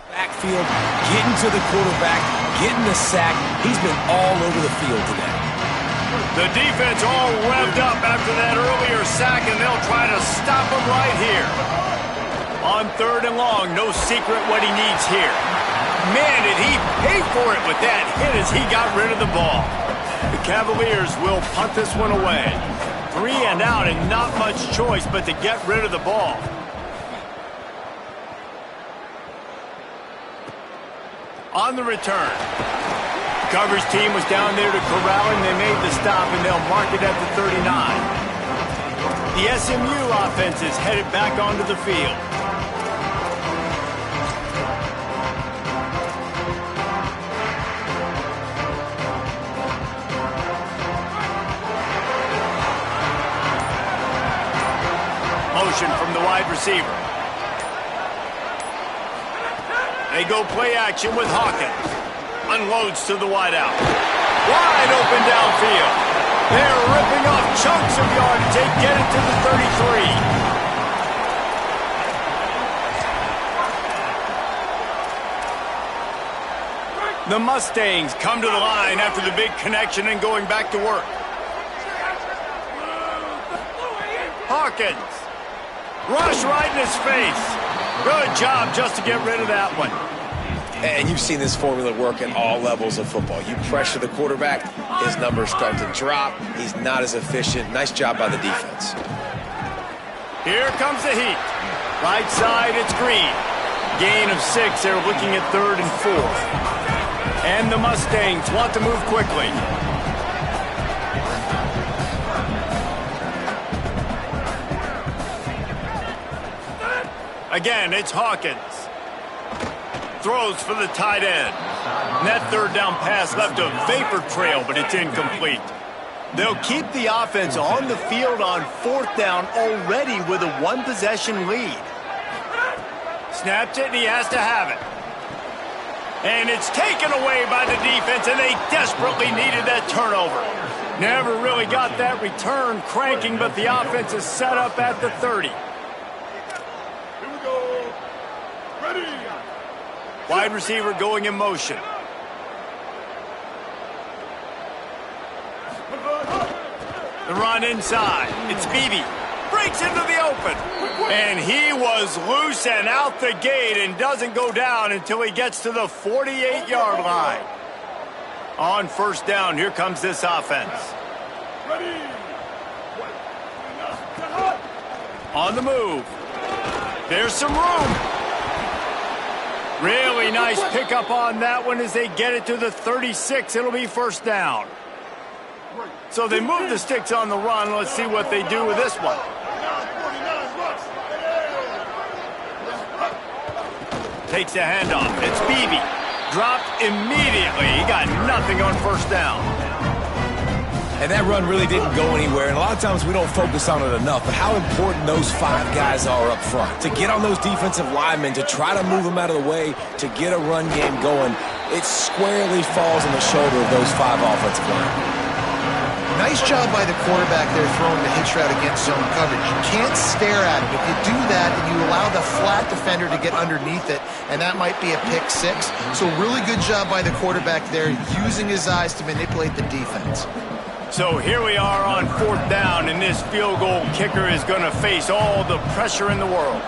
Backfield, getting to the quarterback, getting the sack. He's been all over the field today. The defense all revved up after that earlier sack, and they'll try to stop him right here. On 3rd and long, no secret what he needs here. Man, did he pay for it with that hit as he got rid of the ball. The Cavaliers will punt this one away. 3 and out, and not much choice but to get rid of the ball. On the return, the coverage team was down there to corral him. They made the stop, and they'll mark it at the 39. The SMU offense is headed back onto the field. Motion from the wide receiver. They go play action with Hawkins. Unloads to the wideout. Wide open downfield. They're ripping off chunks of yardage. They get it to the 33. The Mustangs come to the line after the big connection and going back to work. Hawkins. Rush right in his face. Good job just to get rid of that one. And you've seen this formula work at all levels of football. You pressure the quarterback, his numbers start to drop. He's not as efficient. Nice job by the defense. Here comes the heat. Right side, it's Green. Gain of 6. They're looking at 3rd and 4. And the Mustangs want to move quickly. Again, it's Hawkins. Throws for the tight end. And that 3rd down pass left a vapor trail, but it's incomplete. They'll keep the offense on the field on 4th down already with a 1-possession lead. Snaps it, and he has to have it. And it's taken away by the defense, and they desperately needed that turnover. Never really got that return cranking, but the offense is set up at the 30. Wide receiver going in motion. The run inside. It's Beebe. Breaks into the open. And he was loose and out the gate and doesn't go down until he gets to the 48-yard line. On 1st down, here comes this offense. On the move. There's some room. Really nice pickup on that one as they get it to the 36. It'll be 1st down. So they move the sticks on the run. Let's see what they do with this one. Takes the handoff. It's Beebe. Dropped immediately. He got nothing on 1st down. And that run really didn't go anywhere, and a lot of times we don't focus on it enough, but how important those 5 guys are up front. To get on those defensive linemen, to try to move them out of the way, to get a run game going, it squarely falls on the shoulder of those 5 offensive linemen. Nice job by the quarterback there throwing the hitch route against zone coverage. You can't stare at him. If you do that and you allow the flat defender to get underneath it, and that might be a pick 6. So really good job by the quarterback there, using his eyes to manipulate the defense. So here we are on 4th down, and this field goal kicker is going to face all the pressure in the world.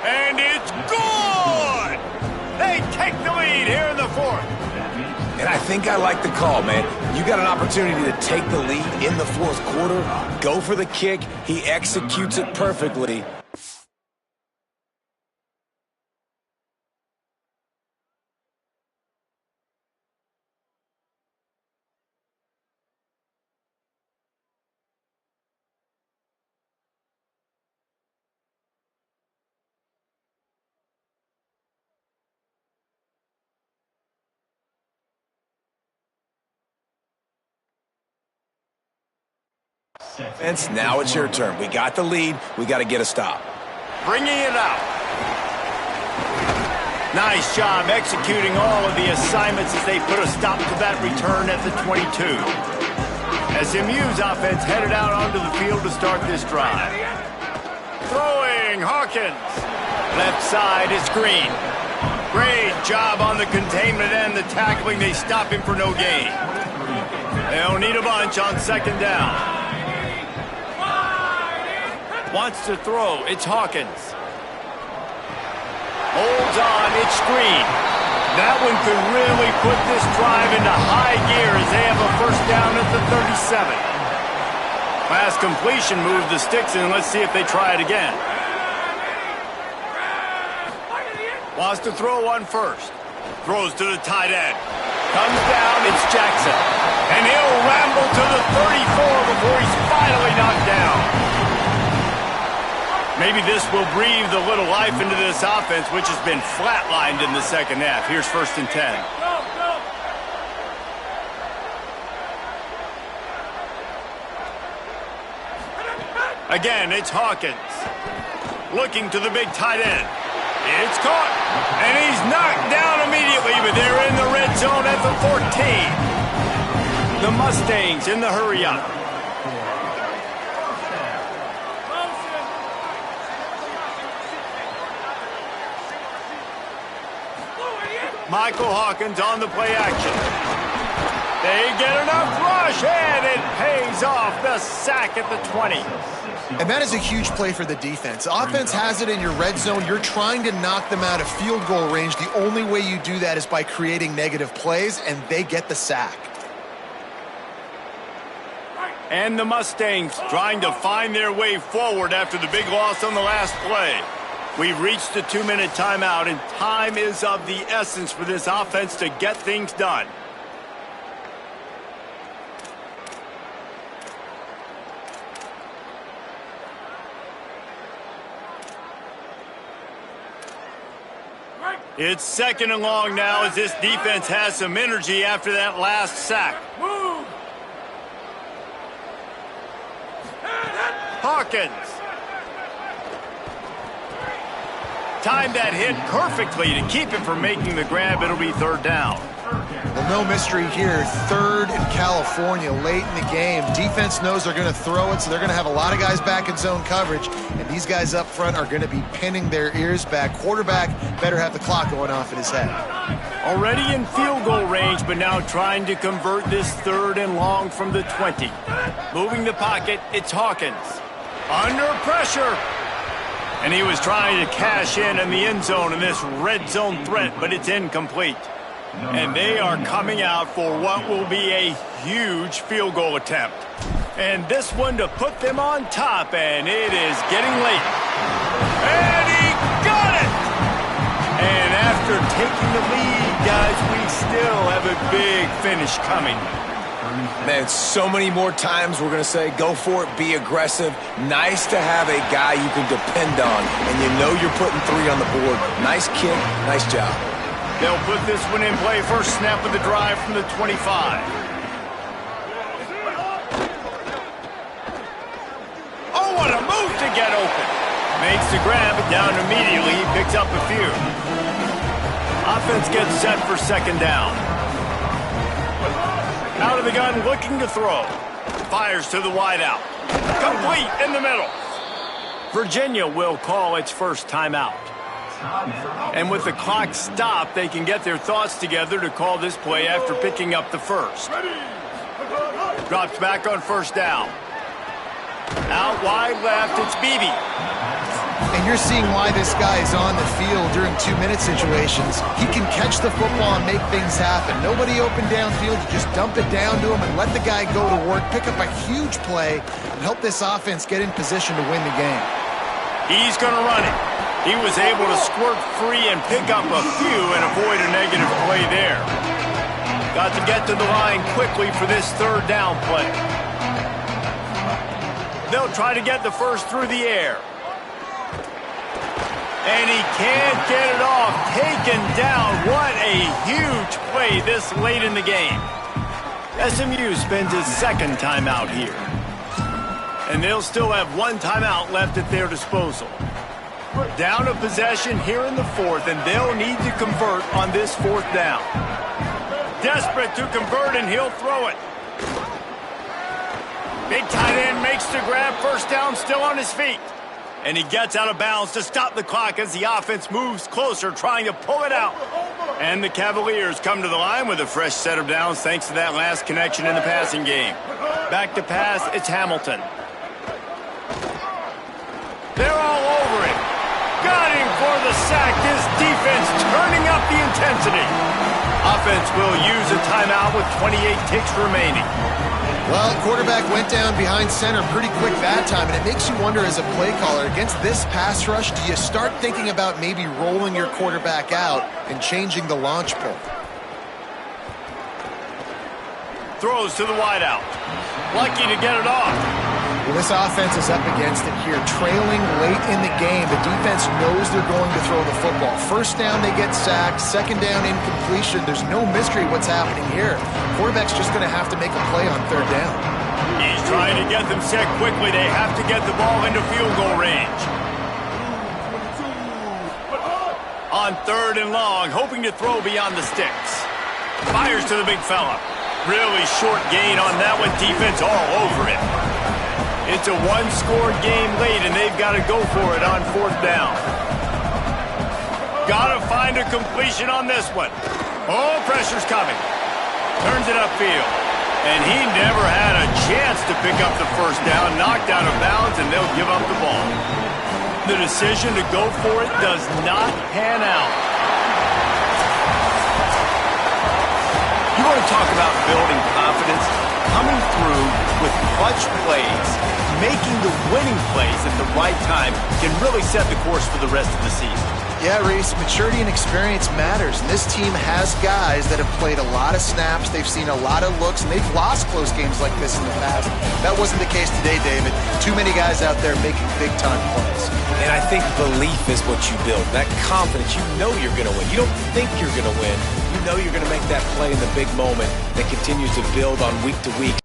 And it's good! They take the lead here in the 4th. And I think I like the call, man. You got an opportunity to take the lead in the 4th quarter. Go for the kick. He executes it perfectly. Vince, now it's your turn. We got the lead. We got to get a stop. Bringing it out. Nice job executing all of the assignments as they put a stop to that return at the 22. SMU's offense headed out onto the field to start this drive. Throwing, Hawkins. Left side is Green. Great job on the containment and the tackling. They stop him for no gain. They'll need a bunch on second down. Wants to throw. It's Hawkins. Holds on. It's screen. That one could really put this drive into high gear as they have a first down at the 37. Pass completion moved the sticks in. Let's see if they try it again. Wants to throw one first. Throws to the tight end. Comes down, it's Jackson. And he'll ramble to the 34 before he's finally knocked down. Maybe this will breathe a little life into this offense, which has been flatlined in the second half. Here's 1st and 10. Again, it's Hawkins. Looking to the big tight end. It's caught. And he's knocked down immediately, but they're in the red zone at the 14. The Mustangs in the hurry-up. Michael Hawkins on the play action. They get enough rush, and it pays off the sack at the 20. And that is a huge play for the defense. Offense has it in your red zone. You're trying to knock them out of field goal range. The only way you do that is by creating negative plays, and they get the sack. And the Mustangs trying to find their way forward after the big loss on the last play. We've reached the 2-minute timeout, and time is of the essence for this offense to get things done. It's 2nd and long now as this defense has some energy after that last sack. Move! Hawkins. Timed that hit perfectly to keep him from making the grab. It'll be 3rd down. Well, no mystery here. 3rd in California late in the game. Defense knows they're going to throw it, so they're going to have a lot of guys back in zone coverage, and these guys up front are going to be pinning their ears back. Quarterback better have the clock going off in his head. Already in field goal range, but now trying to convert this 3rd and long from the 20. Moving the pocket, it's Hawkins. Under pressure. And he was trying to cash in the end zone in this red zone threat, but it's incomplete. And they are coming out for what will be a huge field goal attempt. And this one to put them on top, and it is getting late. And he got it! And after taking the lead, guys, we still have a big finish coming. Man, so many more times we're going to say, go for it, be aggressive. Nice to have a guy you can depend on, and you know you're putting 3 on the board. Nice kick, nice job. They'll put this one in play. First snap of the drive from the 25. Oh, what a move to get open. Makes the grab, but down immediately. He picks up a few. Offense gets set for 2nd down. Out of the gun, looking to throw. Fires to the wideout. Complete in the middle. Virginia will call its first timeout. And with the clock stopped, they can get their thoughts together to call this play after picking up the first. Drops back on 1st down. Out wide left, it's Beebe. And you're seeing why this guy is on the field during 2-minute situations. He can catch the football and make things happen. Nobody open downfield. You just dump it down to him and let the guy go to work, pick up a huge play, and help this offense get in position to win the game. He's going to run it. He was able to squirt free and pick up a few and avoid a negative play there. Got to get to the line quickly for this 3rd down play. They'll try to get the first through the air. And he can't get it off. Taken down. What a huge play this late in the game. SMU spends his 2nd timeout here. And they'll still have 1 timeout left at their disposal. Down a possession here in the 4th, and they'll need to convert on this 4th down. Desperate to convert, and he'll throw it. Big tight end makes the grab. First down, still on his feet. And he gets out of bounds to stop the clock as the offense moves closer, trying to pull it out. And the Cavaliers come to the line with a fresh set of downs thanks to that last connection in the passing game. Back to pass, it's Hamilton. They're all over him. Got him for the sack. This defense turning up the intensity. Offense will use a timeout with 28 ticks remaining. Well, quarterback went down behind center pretty quick that time, and it makes you wonder as a play caller, against this pass rush, do you start thinking about maybe rolling your quarterback out and changing the launch pull? Throws to the wideout. Lucky to get it off. Well, this offense is up against it here. Trailing late in the game, the defense knows they're going to throw the football. First down, they get sacked. Second down, incompletion. There's no mystery what's happening here. Quarterback's just going to have to make a play on third down. He's trying to get them set quickly. They have to get the ball into field goal range. On third and long, hoping to throw beyond the sticks. Fires to the big fella. Really short gain on that one. Defense all over him. It's a one-score game late, and they've got to go for it on fourth down. Got to find a completion on this one. Oh, pressure's coming. Turns it upfield. And he never had a chance to pick up the first down. Knocked out of bounds, and they'll give up the ball. The decision to go for it does not pan out. You want to talk about building confidence? Coming through with clutch plays, making the winning plays at the right time can really set the course for the rest of the season. Yeah, Reese, maturity and experience matters. And this team has guys that have played a lot of snaps. They've seen a lot of looks, and they've lost close games like this in the past. That wasn't the case today, David. Too many guys out there making big-time plays. And I think belief is what you build. That confidence, you know you're going to win. You don't think you're going to win. You know you're going to make that play in the big moment that continues to build on week to week